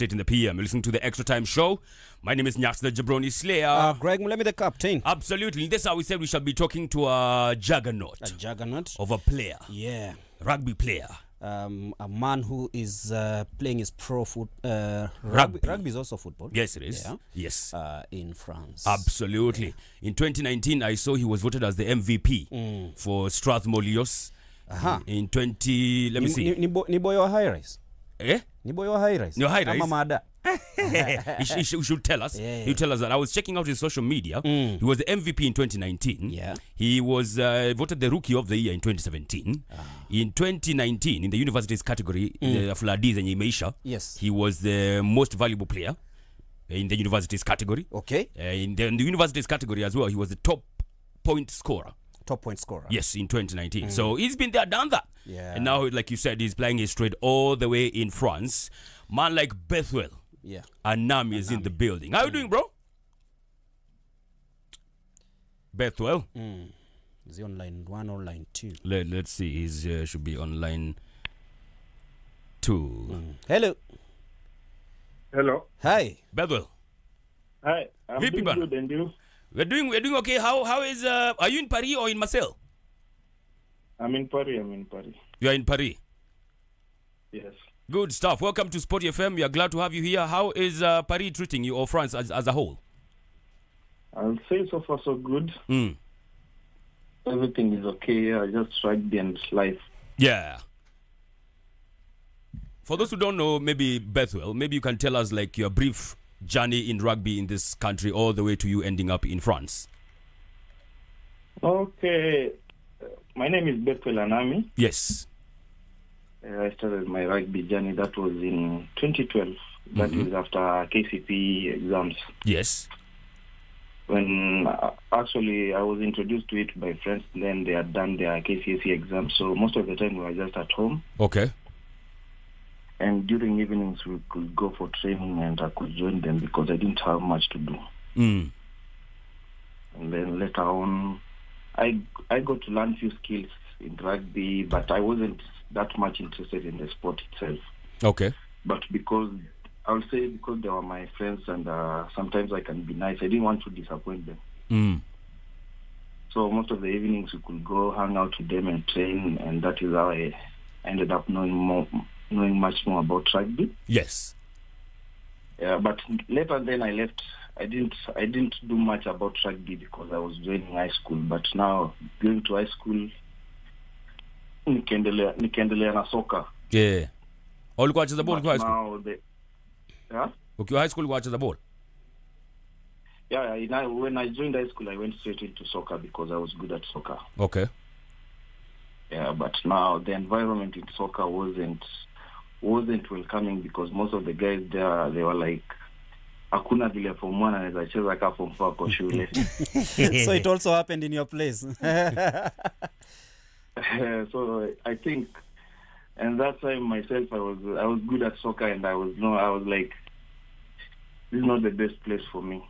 8 in the PM. You're listening to the Extra Time Show. My name is Nyax the Jabroni Slayer. Greg Mulemi, the captain. Absolutely. This is how we said we shall be talking to a juggernaut. A juggernaut? Of a player. Yeah. Rugby player. A man who is playing his pro football. Rugby is also football. Yes, it is. Yeah. Yes. In France. Absolutely. In 2019, I saw he was voted as the MVP for Strathmore Leos. In 20, let me see. Niboyo high rise. Eh? Niboyo high rise. No high rise. Mamada. He should tell us. Yeah. He'll tell us that. I was checking out his social media. He was the MVP in 2019. Yeah. He was voted the Rookie of the Year in 2017. In 2019, in the universities category, the Fuladiz and Imeisha, yes, he was the most valuable player in the universities category. Okay. In the universities category as well, he was the top point scorer. Top point scorer. Yes, in 2019. So he's been there, done that. Yeah. And now, like you said, he's playing his trade all the way in France. Man like Bethuel. Yeah. Anami is in the building. How you doing, bro? Bethuel. Is he on line 1 or line 2? Let's see. He should be on line 2. Hello. Hello. Hi. Bethuel. Hi. I'm Vipi doing bana? good, and you? We're doing okay. How is are you in Paris or in Marseille? I'm in Paris. You are in Paris. Yes. Good stuff. Welcome to SportyFM. We are glad to have you here. How is Paris treating you, or France as a whole? I'll say so far so good. Everything is okay. I just rugby and life. Yeah. For those who don't know, maybe Bethuel, maybe you can tell us like your brief journey in rugby in this country all the way to you ending up in France. Okay. My name is Bethuel Anami. Yes. I started my rugby journey. That was in 2012. That is after KCP exams. Yes. When actually I was introduced to it by friends, then they had done their KCSE exams. So most of the time we were just at home. Okay. And during evenings we could go for training and I could join them because I didn't have much to do. And then later on, I got to learn few skills in rugby, but I wasn't that much interested in the sport itself. Okay. But because they were my friends and sometimes I can be nice, I didn't want to disappoint them. So most of the evenings we could go hang out with them and train, and that is how I ended up knowing much more about rugby. Yes. Yeah, but later then I left. I didn't do much about rugby because I was joining high school. But now going to high school, nikaendelea na soccer. Yeah. Ulikuwa unacheza ball kwa high school? Now Ukiwa high school ulikuwa unacheza ball? Yeah, when I joined high school I went straight into soccer because I was good at soccer. Okay. Yeah, but now the environment in soccer wasn't welcoming because most of the guys there, they were like, hakuna vile form 1 anaweza cheza kama form 4 kwa shule. So it also happened in your place. So I think, and that time myself, I was good at soccer, and I was like, this is not the best place for me.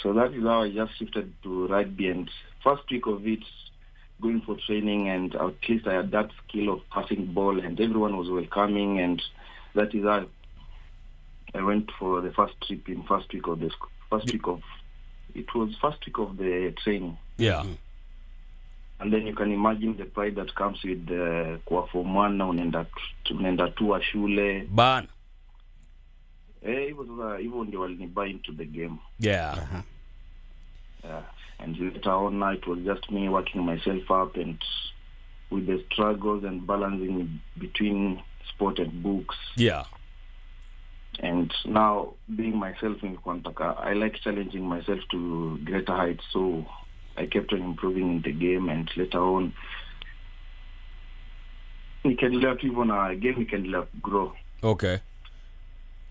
So that is how I just shifted to rugby, and first week of it, going for training, and at least I had that skill of passing ball, and everyone was welcoming, and that is how I went for the first trip in first week of the training. Yeah. And then you can imagine the pride that comes with the kwa form 1 na unaenda tu wa shule. Bana. Hivyo ndio walinibuy into the game. Yeah. Yeah. And later on it was just me working myself up and with the struggles and balancing between sport and books. Yeah. And now being myself in Kwantaka, I like challenging myself to greater heights, so I kept on improving in the game, and later on nikaendelea tu hivyo na game ikaendelea grow. Okay.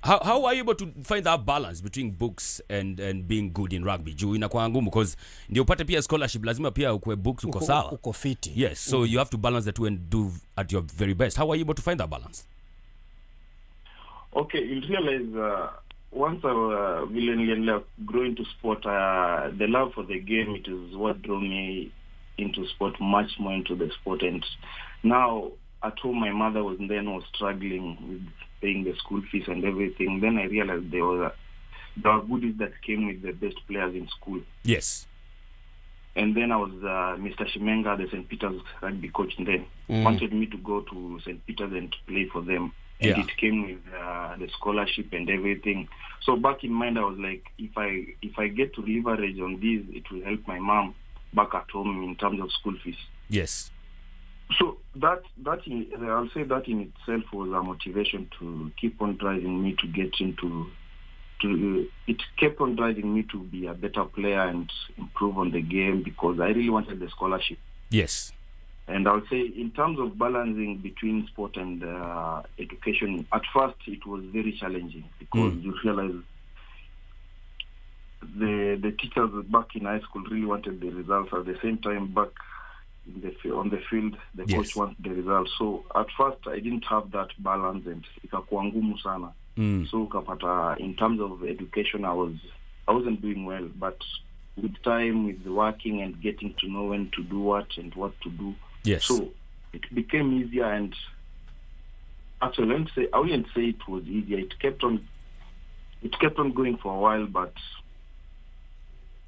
How are you able to find that balance between books and being good in rugby? Juu inakuwa ngumu because ndio upate pia scholarship, lazima pia ukue books uko sawa. Uko fiti. Yes, so you have to balance the two and do at your very best. How are you able to find that balance? Okay, you realize once I will grow into sport, the love for the game, it is what drew me into sport, much more into the sport. And now at home, my mother was struggling with paying the school fees and everything. Then I realized there were goodies that came with the best players in school. Yes. And then I was Mr. Shimenga, the St. Peter's rugby coach, then wanted me to go to St. Peter's and to play for them. And it came with the scholarship and everything. So back in mind, I was like, if I get to leverage on this, it will help my mom back at home in terms of school fees. Yes. So I'll say that in itself was a motivation to keep on driving me to get into. It kept on driving me to be a better player and improve on the game because I really wanted the scholarship. Yes. And I'll say in terms of balancing between sport and education, at first it was very challenging because you realize the teachers back in high school really wanted the results. At the same time, back on the field, the coach wanted the results. So at first I didn't have that balance and ikakuwa ngumu sana. So kapata, in terms of education, I wasn't doing well, but with time, with working and getting to know when to do what and what to do, so it became easier. And actually, I wouldn't say it was easier. It kept on going for a while, but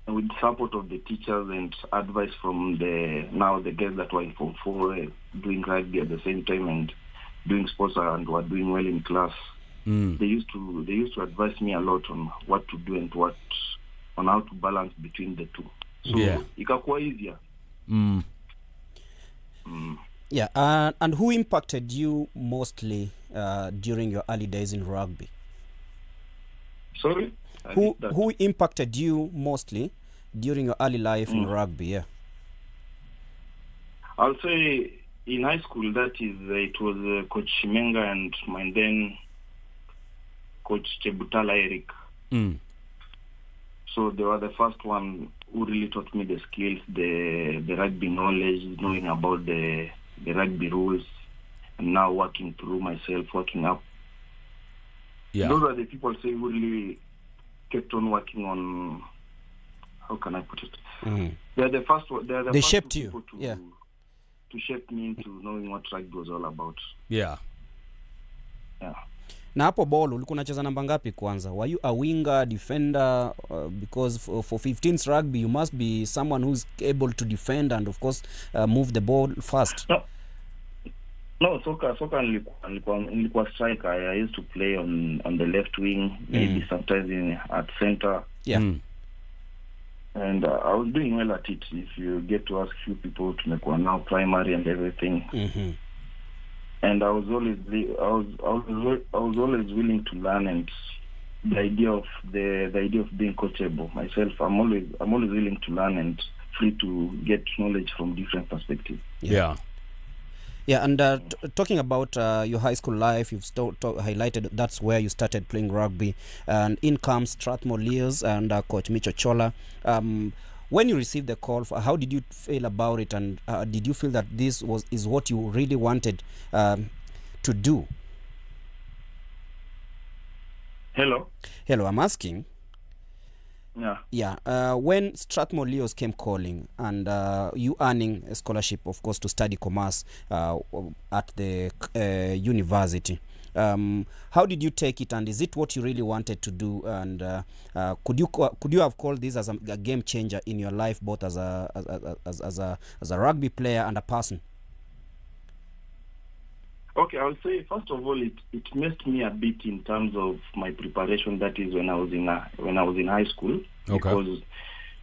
with support of the teachers and advice from the guys that were in Form 4 doing rugby at the same time and doing sports and were doing well in class. They used to advise me a lot on what to do and on how to balance between the two. So ikakuwa easier. Yeah, and who impacted you mostly during your early days in rugby? Sorry? Who impacted you mostly during your early life in rugby? Yeah. I'll say in high school it was Coach Shimenga and my then Coach Chebutala Eric. So they were the first one who really taught me the skills, the rugby knowledge, knowing about the rugby rules, and now working through myself, working up. Yeah. Those are the people who really kept on working on, how can I put it? They're the first one. They shaped you. To shape me into knowing what rugby was all about. Yeah. Na hapo ball ulikuwa unacheza namba ngapi kwanza? Were you a winger, defender? Because for 15s rugby you must be someone who's able to defend and of course move the ball fast. No, soka nilikuwa striker. I used to play on the left wing, maybe sometimes at center. Yeah. And I was doing well at it. If you get to ask few people, tumekuwa now primary and everything. And I was always willing to learn, and the idea of being coachable myself. I'm always willing to learn and free to get knowledge from different perspectives. Yeah, and talking about your high school life, you've highlighted that's where you started playing rugby, and in comes Strathmore Leos and Coach Micho Chola. When you received the call, how did you feel about it, and did you feel that this is what you really wanted to do? Hello, I'm asking. Yeah. When Strathmore Leos came calling and you earning a scholarship, of course, to study commerce at the university, how did you take it, and is it what you really wanted to do? And could you have called this as a game changer in your life, both as a rugby player and a person? Okay, I would say first of all, it messed me a bit in terms of my preparation. That is when I was in high school. Okay. Because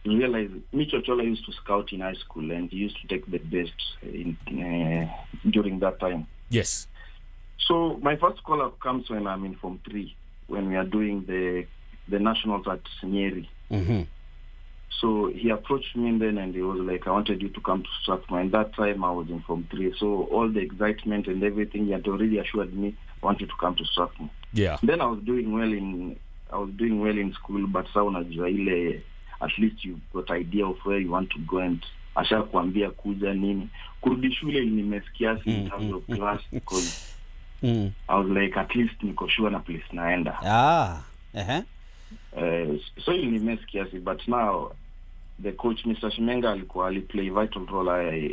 you realize Micho Chola used to scout in high school, and he used to take the best during that time. Yes. So my first call up comes when I'm in Form 3, when we are doing the nationals at Nyeri. So he approached me then, and he was like, I wanted you to come to Strathmore. And that time I was in Form 3. So all the excitement and everything, he had already assured me I wanted to come to Strathmore. Yeah. Then I was doing well in school, but sa unajua ile, at least you got idea of where you want to go, and asha kuambia kuja nini. Kurudi shule nimesikia in terms of class, because I was like, at least niko sure na place naenda. So nimesikia, but now the coach Mr. Shimenga alikuwa play vital role.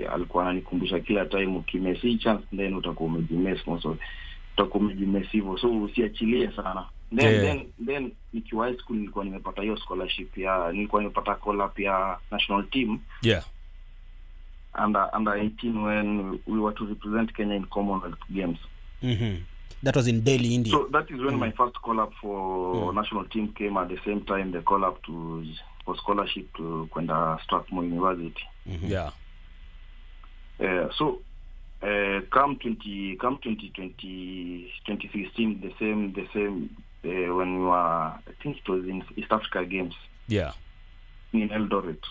Alikuwa ananikumbusha kila time ukimesi chance then utakuwa umemiss most of. utakuwa umejimesivo, so usiachilie sana. Then nikiwa high school nilikuwa nimepata hiyo scholarship nilikuwa nimepata call up ya national team under 18 when we were to represent Kenya in Commonwealth Games. That was in Delhi, India. So that is when my first call up for national team came. At the same time the call up for scholarship to kwenda Strathmore University. So come 2016, the same when we were, I think it was in East Africa Games in Eldoret.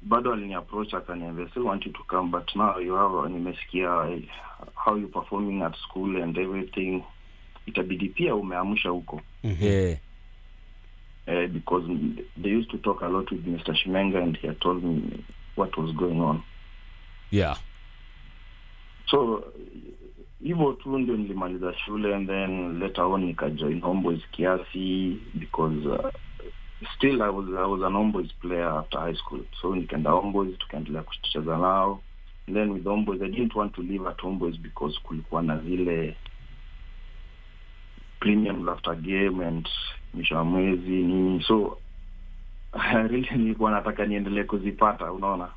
Bado alini approach akaniambia, "So want you to come, but now you have nimesikia how you performing at school and everything, itabidi pia umeamsha huko." Because they used to talk a lot with Mr. Shimenga and he had told me what was going on. So hivyo tu ndio nilimaliza shule, and then later on nikajoin Homeboys kiasi because still I was an Homeboys player after high school. So nikaenda Homeboys, tukaendelea kucheza nao. And then with Homeboys I didn't want to leave at Homeboys because kulikuwa na zile premium after game and mwisho wa mwezi nini. So really nilikuwa nataka niendelee kuzipata, unaona.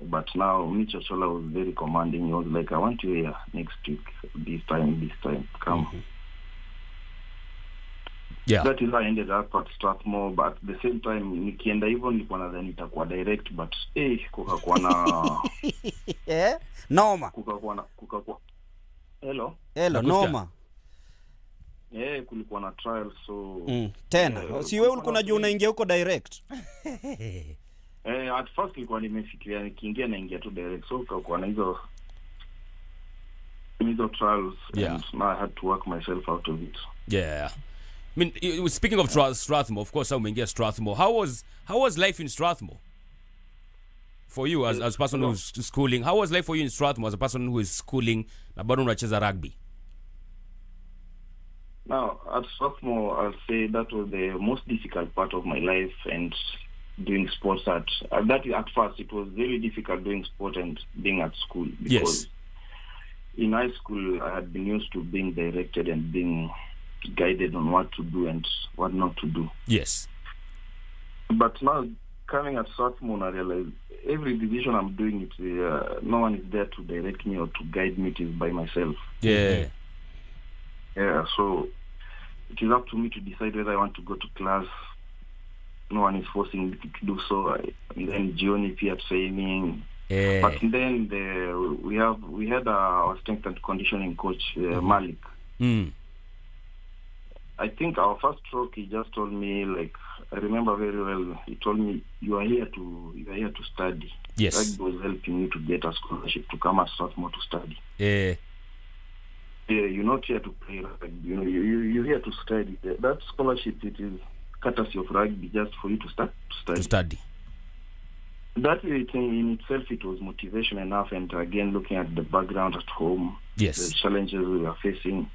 But now Micho Chola was very commanding. He was like, "I want you here next week, this time, come." That is how I ended up at Strathmore. But at the same time, nikienda hivyo nilikuwa nadhani nitakuwa direct, but kukakuwa na noma. Kukakuwa Hello, noma. Kulikuwa na trial, so tena si wewe ulikuwa unajua unaingia huko direct? At first nilikuwa nimefikiria nikiingia naingia tu direct, so kwa na hizo trials, and now I had to work myself out of it. I mean, speaking of Strathmore, of course, umeingia Strathmore. How was life in Strathmore for you as a person who's schooling? How was life for you in Strathmore as a person who is schooling na bado unacheza rugby? Now at Strathmore, I'll say that was the most difficult part of my life, and doing sports at first it was very difficult doing sport and being at school, because in high school I had been used to being directed and being guided on what to do and what not to do. But now coming at Strathmore, I realized every decision I'm doing, no one is there to direct me or to guide me. It is by myself. So it is up to me to decide whether I want to go to class. No one is forcing me to do so. And then Gioni Pia training. But then we had our strength and conditioning coach, Malik. I think our first stroke, he just told me, like, I remember very well, he told me, you are here to study. Rugby was helping you to get a scholarship to come at Strathmore to study. You're not here to play rugby. You're here to study. That scholarship, it is courtesy of rugby, just for you to study. That in itself, it was motivation enough. And again, looking at the background at home, the challenges we were facing,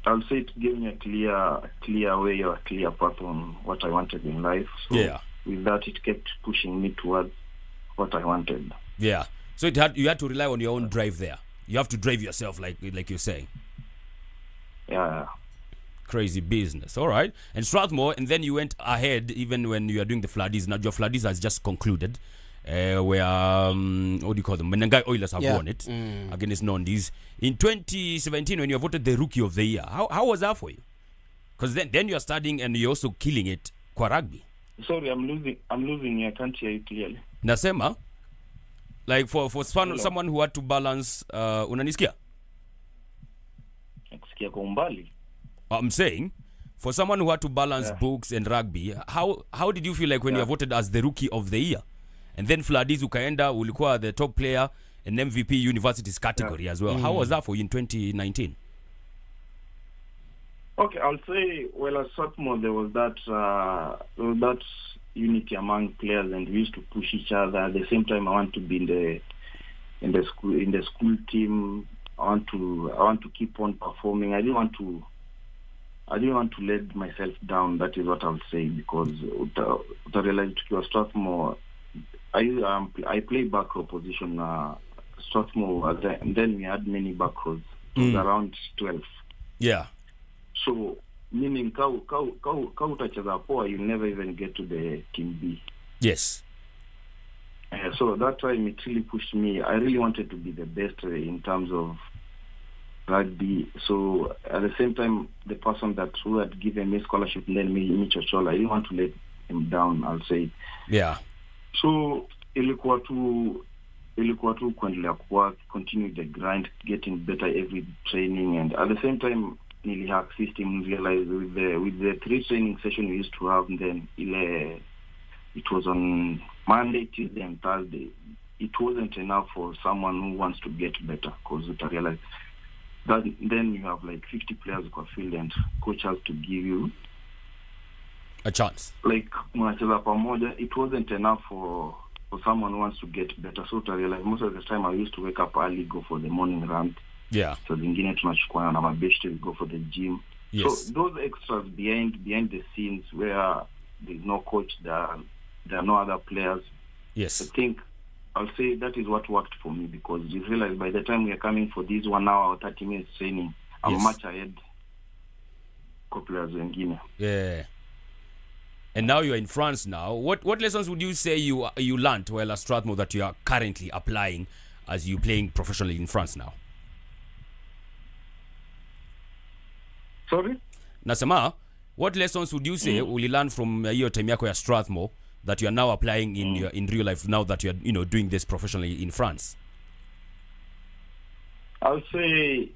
I'll say it gave me a clear way or a clear path on what I wanted in life. So with that, it kept pushing me towards what I wanted. So you had to rely on your own drive there. You have to drive yourself, like you're saying. Crazy business. All right. And Strathmore, and then you went ahead even when you are doing the Floodies. Now your Floodies has just concluded. Where what do you call them? Menengai Oilers have won it against Nondies in 2017 when you were voted the Rookie of the Year. How was that for you? Because then you are studying and you're also killing it kwa rugby. Sorry, I'm losing. I can't hear you clearly. Nasema, like for someone who had to balance, unanisikia? Nakusikia kwa umbali. I'm saying, for someone who had to balance books and rugby, how did you feel like when you were voted as the Rookie of the Year? And then Floodies ukaenda, ulikuwa the top player in MVP Universities category as well. How was that for you in 2019? Okay, I'll say, well, at Strathmore there was that unity among players, and we used to push each other. At the same time, I want to be in the school team. I want to keep on performing. I didn't want to let myself down. That is what I'll say, because I realized to Strathmore, I play back row position Strathmore, and then we had many back rows. It was around 12. Yeah. So meaning ka utacheza poa, you never even get to the team B. Yes. So that time it really pushed me. I really wanted to be the best in terms of rugby. So at the same time, the person who had given me scholarship, and then me Chochola, I didn't want to let him down, I'll say. Yeah. So ilikuwa tu kuendelea work, continue the grind, getting better every training, and at the same time nilihack system, realize with the 3 training session we used to have, and then it was on Monday, Tuesday, and Thursday. It wasn't enough for someone who wants to get better, because you realize that then you have like 50 players who are field, and coach has to give you a chance. Like mnacheza pamoja, it wasn't enough for someone who wants to get better. So to realize most of the time I used to wake up early, go for the morning run. Yeah. So zingine tunachukua na mabeshte, go for the gym. Yes. So those extras behind the scenes where there's no coach, there are no other players. Yes. I think I'll say that is what worked for me, because you realize by the time we are coming for this 1 hour or 30 minutes training, I'm much ahead of players wengine. Yeah. And now you're in France now. What lessons would you say you learned while at Strathmore that you are currently applying as you playing professionally in France now? Sorry? Nasema, what lessons would you say will you learn from your time yako ya Strathmore that you are now applying in real life now that you are doing this professionally in France? I'll say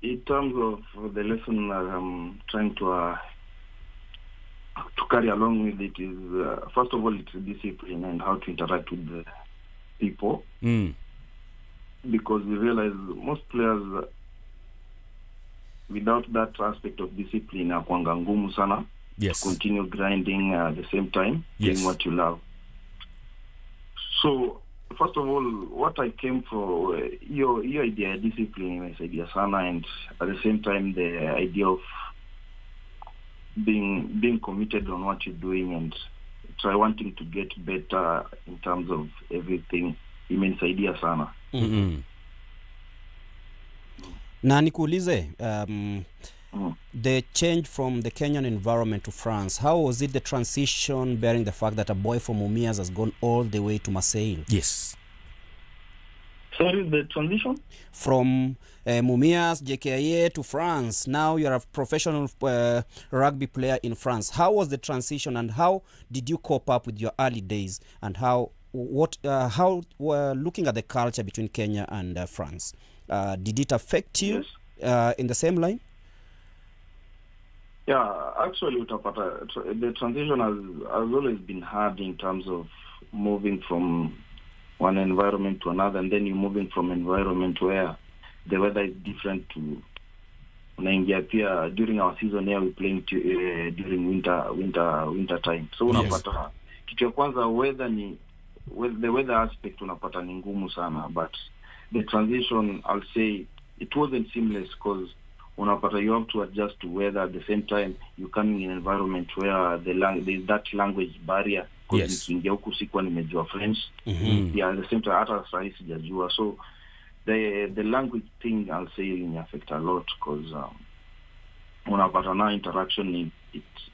in terms of the lesson I'm trying to carry along with it is first of all, it's discipline and how to interact with the people. Because we realize most players without that aspect of discipline are kwanga ngumu sana. Yes. To continue grinding at the same time, doing what you love. So first of all, what I came for, your idea of discipline is idea sana, and at the same time the idea of being committed on what you're doing and try wanting to get better in terms of everything, imenisaidia sana. Na nikuulize, the change from the Kenyan environment to France, how was it the transition, bearing the fact that a boy from Mumias has gone all the way to Marseille? Yes. Sorry, the transition? From Mumias, JKIA to France. Now you're a professional rugby player in France. How was the transition, and how did you cope up with your early days, and how looking at the culture between Kenya and France, did it affect you in the same line? Yeah, actually, the transition has always been hard in terms of moving from one environment to another, and then you're moving from environment where the weather is different to unaingia pia. During our season here, we're playing during winter time. So unapata kitu ya kwanza the weather aspect unapata ni ngumu sana, but the transition, I'll say, it wasn't seamless, because unapata you have to adjust to weather. At the same time, you're coming in an environment where there's that language barrier, because nikiingia huku sikuwa nimejua French. Yeah, at the same time hata sasa sijajua. So the language thing, I'll say, it affect a lot, because unapata na interaction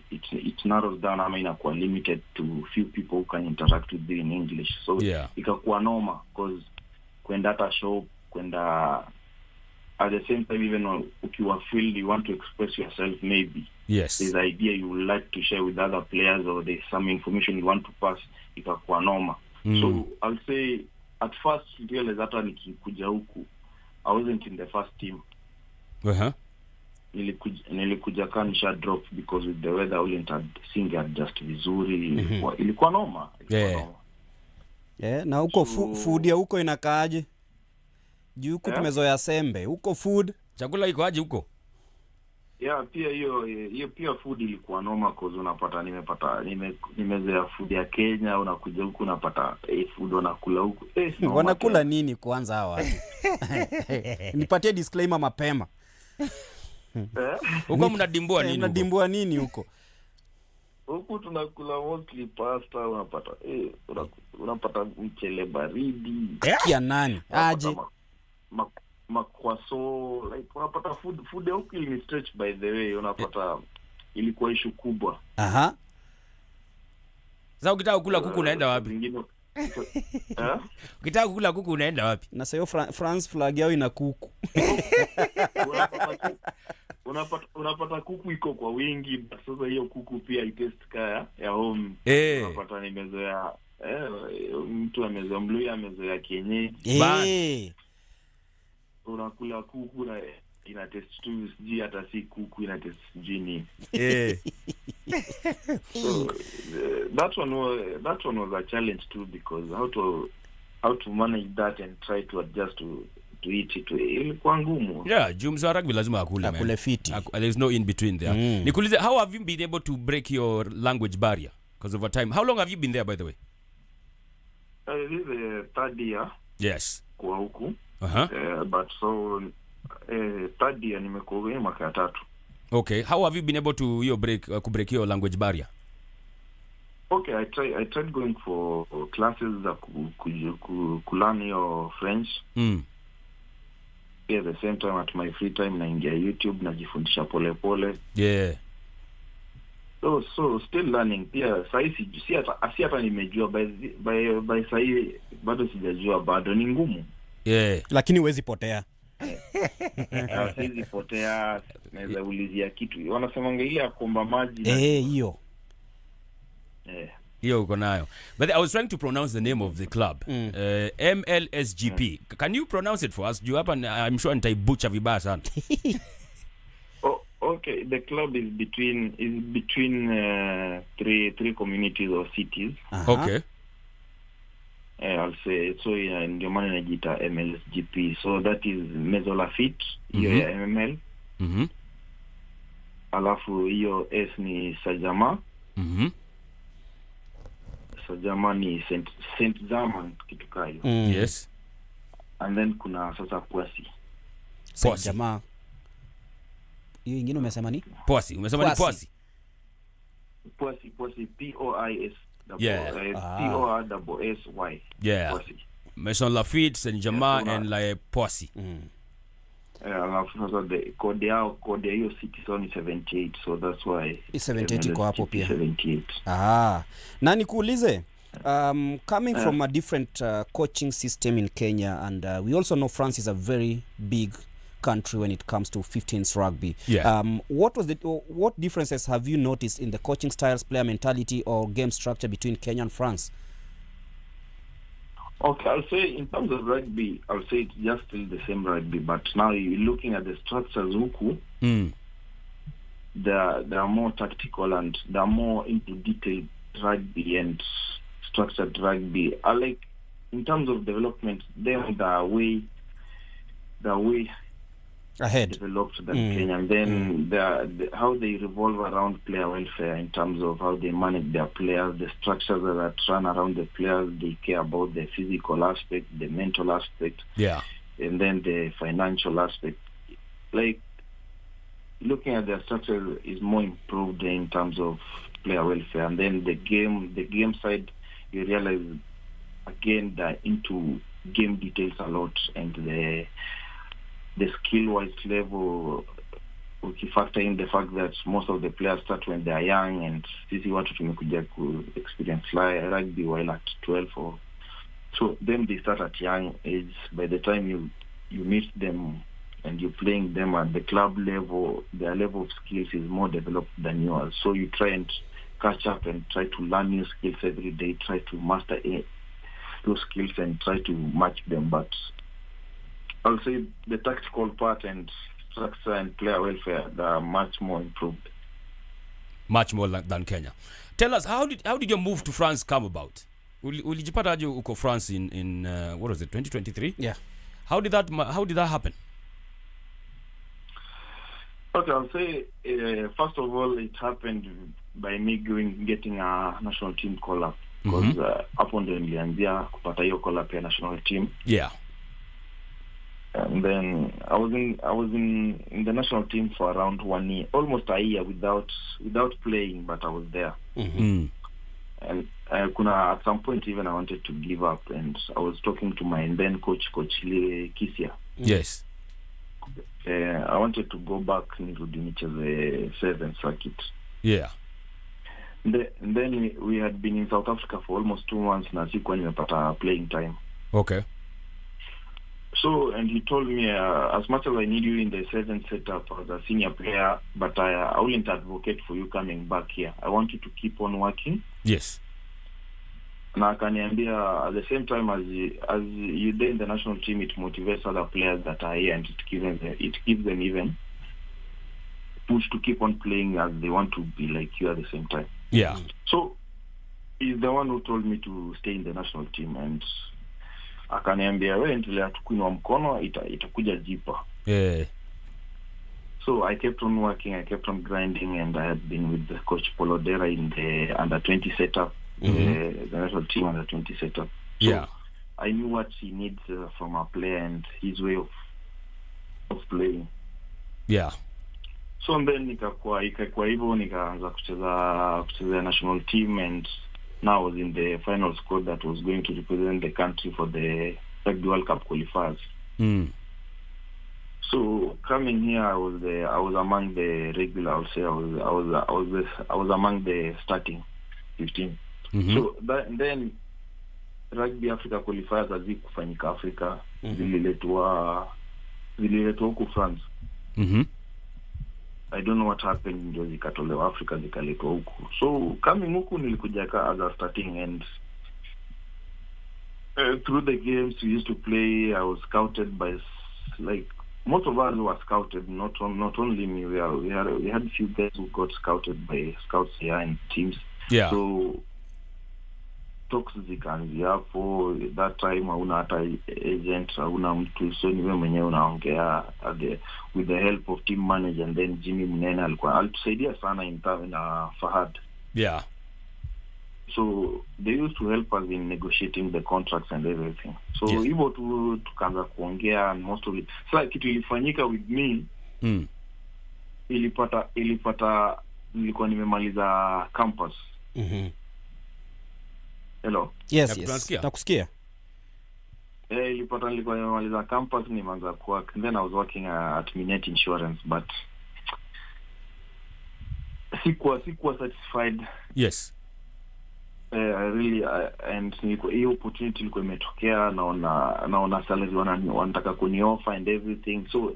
it narrows down, ama inakuwa limited to few people who can interact with you in English. So ikakuwa noma, because kwenda hata shop, kwenda at the same time, even ukiwa field, you want to express yourself, maybe. Yes. There's an idea you would like to share with other players, or there's some information you want to pass, ikakuwa noma. So I'll say at first, realize hata nikikuja huku, I wasn't in the first team. Nilikuja kanisha drop because with the weather I wouldn't adjust vizuri. Ilikuwa noma. Na huko food ya huko inakaaje? Juu huko tumezoea sembe. Huko food, chakula iko aje huko? Yeah, pia hiyo pia food ilikuwa noma, cause unapata nimezoea food ya Kenya, unakuja huku unapata food wanakula huku. Wanakula nini kwanza hawa watu? Nipatie disclaimer mapema. Huko mnadimbua nini? Mnadimbua nini huko? huku tunakula mostly pasta, unapata mchele baridi. Kia nani? Aje. Makwaso, like unapata food huku ili stretch by the way, unapata ilikuwa issue kubwa. Aha. Sasa ukitaka kukula kuku unaenda wapi? Ukitaka kukula kuku unaenda wapi? Na sasa France flag yao ina kuku. Unapata kuku iko kwa wingi, but sasa hiyo kuku pia itaste kaya ya home. Unapata nimezoea mtu amezoea mluya, amezoea kienyeji. Unakula kuku na ina taste tu siji hata si kuku, ina taste jini. So that one was a challenge too, because how to manage that and try to adjust to eat it ilikuwa ngumu. Yeah, jumza rugby lazima akule fiti. There's no in between there. Nikuulize, how have you been able to break your language barrier because over time? How long have you been there, by the way? This is the third year. Yes. Kwa huku. But so third year nimekuwa mwaka 3. Okay, how have you been able to break your language barrier? Okay, I tried going for classes za ku learn your French. At the same time, at my free time, naingia YouTube najifundisha pole. Yeah. So still learning. Pia saisi si hata nimejua by sai bado sijajua, bado ni ngumu. Yeah. Lakini huwezi potea. Siwezi potea, naweza ulizia kitu. Wanasema ile ya kuomba maji. Hiyo. Hiyo uko nayo. But I was trying to pronounce the name of the club. MLSGP. Can you pronounce it for us? Do you happen? I'm sure nitaibucha vibaya sana. Okay. The club is between three communities or cities. Okay. I'll say so. Ndio maana inajiita MLSGP. So that is Mesolafit, hiyo ya MML. Alafu hiyo S ni Sajama. Sajama ni Saint Zaman kitu kayo. Yes. And then kuna sasa Pwasi. Sajama. Hiyo ingine umesema ni? Pwasi. Umesema ni Pwasi? Pwasi POIS. Yeah. PORSSY. Yeah. Pwasi. Maison Lafitte, Saint-Germain, and la Pwasi. Alafu sasa code ya hiyo city so ni 78, so that's why 78 iko hapo pia. 78. Na nikuulize, coming from a different coaching system in Kenya, and we also know France is a very big country when it comes to 15s rugby. Yeah. What differences have you noticed in the coaching styles, player mentality, or game structure between Kenya and France? Okay, I'll say in terms of rugby, I'll say it's just still the same rugby, but now you're looking at the structures huku, they are more tactical and they're more into detailed rugby and structured rugby. I like, in terms of development, them the way ahead developed than Kenya, and then how they revolve around player welfare in terms of how they manage their players, the structures that run around the players. They care about the physical aspect, the mental aspect, and then the financial aspect. Like, looking at their structure is more improved in terms of player welfare, and then the game side, you realize again they're into game details a lot, and the skill-wise level, if you factor in the fact that most of the players start when they are young, and sisi watu tumekuja ku experience rugby while at 12 or so, then they start at young age. By the time you meet them and you're playing them at the club level, their level of skills is more developed than yours. So you try and catch up and try to learn new skills every day, try to master those skills and try to match them. But I'll say the tactical part and structure and player welfare, they are much more improved. Much more than Kenya. Tell us, how did your move to France come about? Ulijipata aje uko France in what was it, 2023? Yeah. How did that happen? Okay, I'll say first of all, it happened by me getting a national team call up, because hapo ndo nilianzia kupata hiyo call up ya national team. Yeah. And then I was in the national team for around 1 year, almost a year without playing, but I was there. And at some point even I wanted to give up, and I was talking to my then coach Liiive Kisia. Yes. I wanted to go back into the 7th circuit. Yeah. And then we had been in South Africa for almost 2 months na sikuwa nimepata playing time. Okay. So, and he told me, as much as I need you in the 7th setup as a senior player, but I wouldn't advocate for you coming back here. I want you to keep on working. Yes. Na akaniambia, at the same time as you there in the national team, it motivates other players that are here, and it gives them even push to keep on playing as they want to be like you at the same time. Yeah. So he's the one who told me to stay in the national team, and akaniambia wewe endelea tukuinua mkono itakuja jipa. Yeah. So I kept on working, I kept on grinding, and I had been with the coach Polodera in the under 20 setup, the national team under 20 setup. So Yeah. I knew what he needs from a player and his way of playing. Yeah. So and then ikakuwa hivyo, nikaanza kucheza national team, and now I was in the final squad that was going to represent the country for the Rugby World Cup qualifiers. So coming here, I was among the regular. I would say I was among the starting 15. So then Rugby Africa qualifiers hazikufanyika Africa, zililetwa huku France. I don't know what happened, ndio zikatolewa Africa zikaletwa huku. So coming huku nilikuja as a starting, and through the games we used to play, I was scouted by, like, most of us were scouted, not only me. We had a few guys who got scouted by scouts here and teams. Yeah. So talks zikaanzia hapo. That time hauna hata agent, hauna mtu, so ni wewe mwenyewe unaongea with the help of team manager, and then Jimmy Mnene alitusaidia sana in Fahad. Yeah. So they used to help us in negotiating the contracts and everything. So hivyo tukaanza kuongea, and most of it. So kitu ilifanyika with me, ilipata nilikuwa nimemaliza campus. Hello. Yes. Nakusikia. Ilipata nilikuwa nimemaliza campus, nimeanza work, and then I was working at Minet Insurance, but sikuwa satisfied. Yes. And hiyo opportunity ilikuwa imetokea, naona salary wanataka kunioffer and everything, so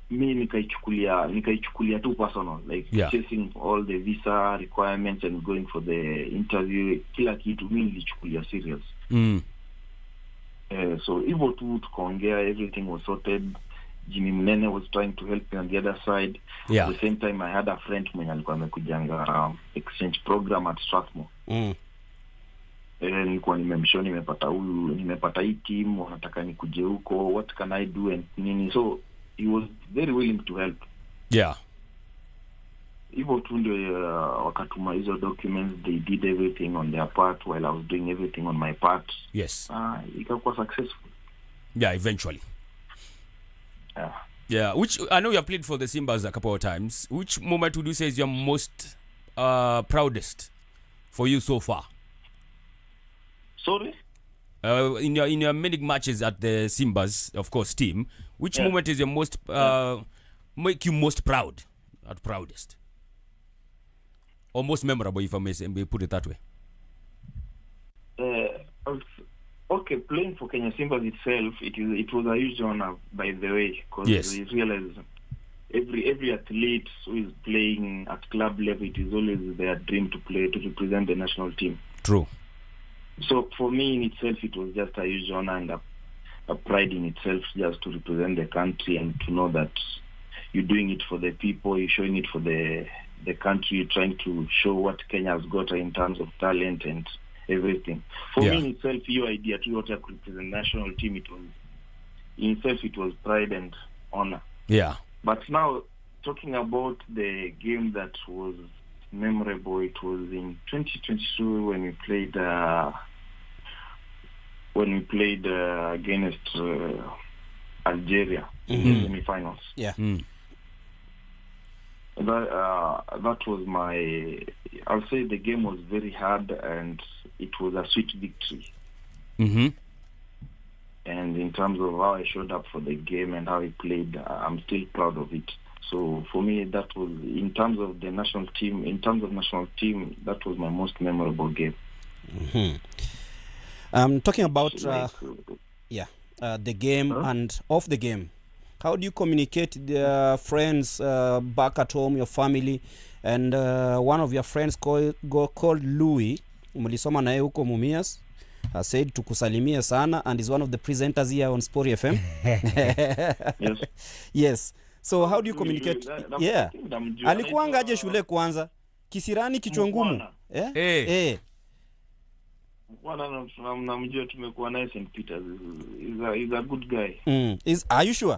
mi nikaichukulia tu personal, like chasing all the visa requirements and going for the interview, kila kitu mi nilichukulia serious. So hivyo tu tukaongea, everything was sorted. Jimmy Mnene was trying to help me on the other side. Yeah. At the same time I had a friend mwenye alikuwa amekujanga exchange program at Strathmore. Nilikuwa nimepata hii team, wanataka nikuje huko, what can I do and nini. So he was very willing to help. Yeah. Hivyo tu ndio wakatuma hizo documents, they did everything on their part while I was doing everything on my part. Yes. Ikakuwa successful. Yeah, eventually. Yeah, which I know you have played for the Simbas a couple of times. Which moment would you say is your most proudest for you so far? Sorry? In your many matches at the Simbas, of course, team, which moment is your most make you most proud, at proudest, or most memorable, if I may put it that way? Okay, playing for Kenya Simbas itself, it was a huge honor, by the way, because we realize every athlete who is playing at club level, it is always their dream to represent the national team. True. So for me in itself, it was just a huge honor and a pride in itself, just to represent the country and to know that you're doing it for the people, you're showing it for the country, you're trying to show what Kenya has got in terms of talent and everything. For me in itself, your idea to what I could represent the national team, it was pride and honor. Yeah. But now, talking about the game that was memorable, it was in 2022 when we played when we played against Algeria in the semi-finals. Yeah. That was I'll say the game was very hard and it was a sweet victory. And in terms of how I showed up for the game and how I played, I'm still proud of it. So for me, that was, in terms of national team, that was my most memorable game. Talking about the game and off the game, how do you communicate the friends back at home, your family, and one of your friends called Louis, mlisoma naye huko Mumias, said tukusalimie sana, and is one of the presenters here on SportyFM. Yes. Yes. So how do you communicate? Yeah. Alikuanga aje shule kwanza? Kisirani kichwa ngumu. Namjua tumekuwa naye St. Peter. He's a good guy. Are you sure?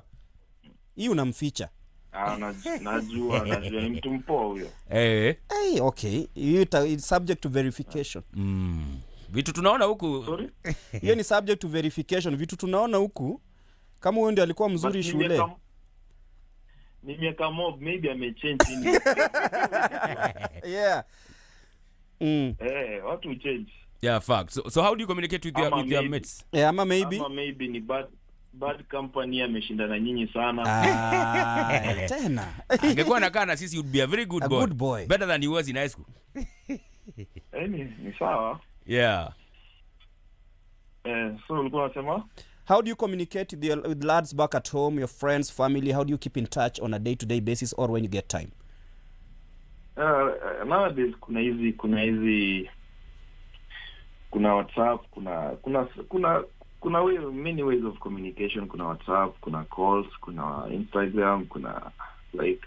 Hii unamficha? Najua ni mtu mpoa huyo. Okay. It's subject to verification. Vitu tunaona huku. Sorry? Hiyo ni subject to verification. Vitu tunaona huku kama huyo ndio alikuwa mzuri shule. Ni miaka mob, maybe amechange in. Yeah. What to change? Yeah, fact. So how do you communicate with your mates? Yeah, maybe ni bad company ameshindana nyinyi sana. Tena. Angekuwa anakaa na sisi, you'd be a very good boy. Good boy. Better than he was in high school. Ni sawa. Yeah. So ulikuwa unasema? How do you communicate with lads back at home, your friends, family? How do you keep in touch on a day-to-day basis or when you get time? Nowadays kuna WhatsApp, kuna many ways of communication. Kuna WhatsApp, kuna calls, kuna Instagram, kuna like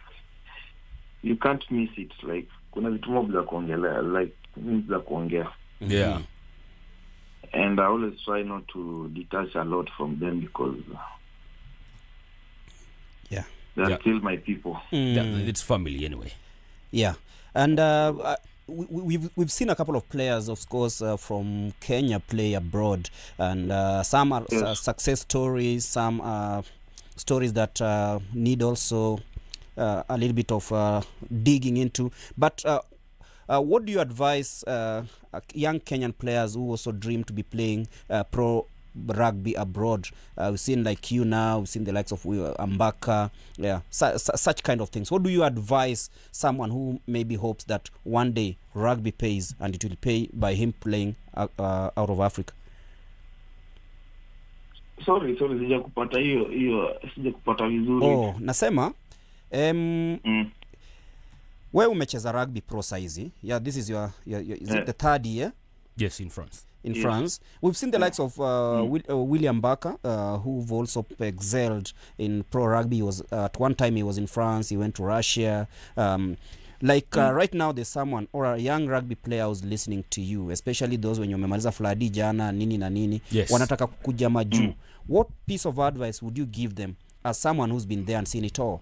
you can't miss it. Like kuna vitu mob za kuongelea, like things za kuongea. Yeah. And I always try not to detach a lot from them because they're still my people. It's family anyway. Yeah. And we've seen a couple of players, of course, from Kenya play abroad, and some are success stories, some stories that need also a little bit of digging into. But what do you advise young Kenyan players who also dream to be playing pro rugby abroad? We've seen like you now, we've seen the likes of Mbaka, such kind of things. What do you advise someone who maybe hopes that one day rugby pays and it will pay by him playing out of Africa? Sorry, sijakupata sijakupata vizuri. Nasema wewe umecheza rugby pro saizi. Yeah, this is your is it the third year? Yes, in France. France. We've seen the likes of William Baku, who've also excelled in pro rugby. He was at one time he was in France, he went to Russia. Right now there's someone or a young rugby player who's listening to you, especially those when you umemaliza fladi jana nini na nini, yes, wanataka kuja majuu. What piece of advice would you give them as someone who's been there and seen it all?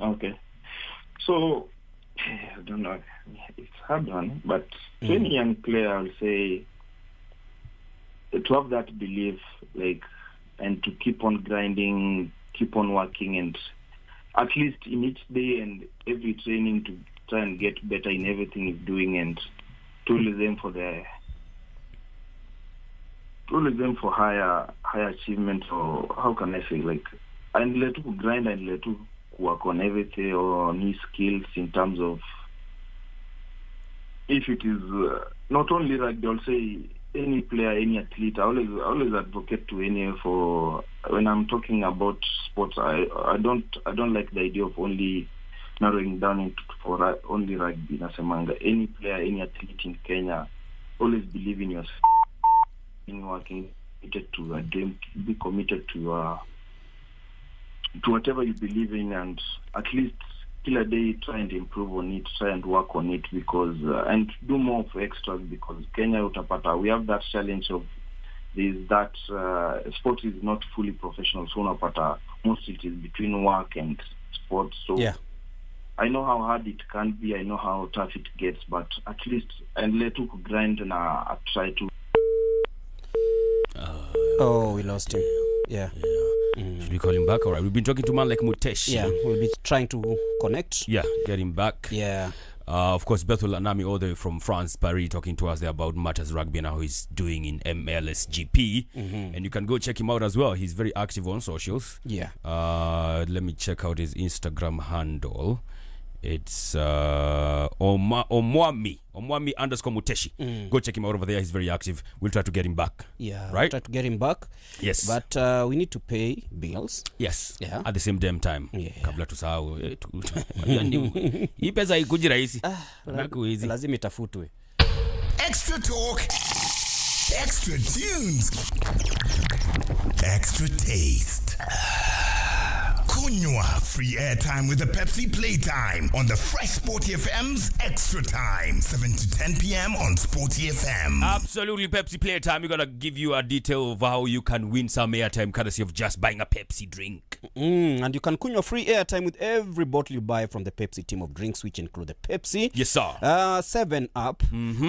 Okay. So I don't know, it's hard one, but to any young player, I'll say to have that belief, like, and to keep on grinding, keep on working, and at least in each day and every training to try and get better in everything he's doing, and to aim for higher achievements, or how can I say, like, and let to grind and let to work on everything or on his skills in terms of, if it is not only rugby, I'll say any player, any athlete. I always advocate to any for when I'm talking about sports. I don't like the idea of only narrowing down into for only rugby. Nasemanga any player, any athlete in Kenya, always believe in yourself, in working, committed to a game, be committed to whatever you believe in, and at least kila day try and improve on it, try and work on it, because and do more of extras, because Kenya utapata we have that challenge of sport is not fully professional, so unapata most it is between work and sport. So yeah, I know how hard it can be, I know how tough it gets, but at least and let to grind and try to. Oh, we lost him. Yeah. Should we call him back? All right. We've been talking to man like Muteshi. Yeah, we'll be trying to connect. Yeah, get him back. Yeah. Of course, Bethuel Anami, all the way from France, Paris, talking to us there about matters rugby and how he's doing in MLSGP. And you can go check him out as well. He's very active on socials. Yeah. Let me check out his Instagram handle. It's Omwami _Muteshi. Go check him out over there. He's very active. We'll try to get him back. Yeah. Right? Try to get him back. Yes. But we need to pay bills. Yes. Yeah. At the same damn time. Yeah. Kabla tusahau. Hii pesa ikuji rahisi. Lazima itafutwe. Extra talk, extra tunes, extra taste. Kunywa free airtime with the Pepsi Playtime on the fresh Sporty FM's Extra Time, 7 to 10 p.m. on Sporty FM. Absolutely, Pepsi Playtime. We're going to give you a detail of how you can win some airtime courtesy of just buying a Pepsi drink. And you can kunywa free airtime with every bottle you buy from the Pepsi team of drinks, which include the Pepsi. Yes, sir. 7-Up,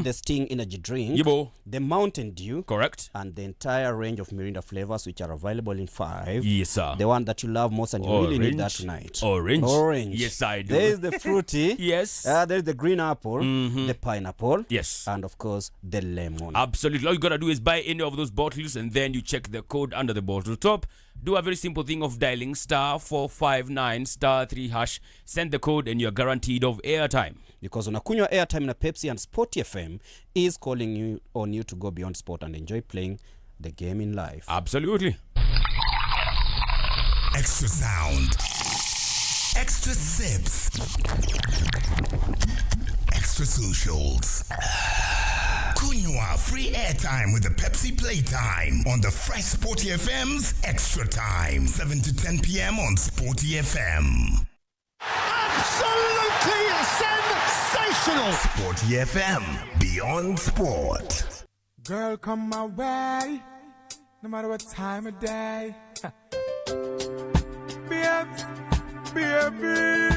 the Sting Energy Drink, Yibo. the Mountain Dew. Correct. And the entire range of Mirinda flavors, which are available in 5. Yes, sir. The one that you love most and you really need that tonight. Orange. Yes, I do. There is the fruity. Yes. There is the green apple, the pineapple. Yes. And of course, the lemon. Absolutely. All you got to do is buy any of those bottles and then you check the code under the bottle top. Do a very simple thing of dialing *459*3#. Send the code and you're guaranteed of airtime. Because unakunywa airtime na Pepsi, and SportyFM is calling on you to go beyond sport and enjoy playing the game in life. Absolutely. Extra sound, extra sips, extra socials. Kunywa free airtime with the Pepsi Playtime on the fresh Sporty FM's Extra Time, 7 to 10 p.m. on Sporty FM. Absolutely sensational! Sporty FM, beyond sport. Girl, come my way, no matter what time of day. Baby.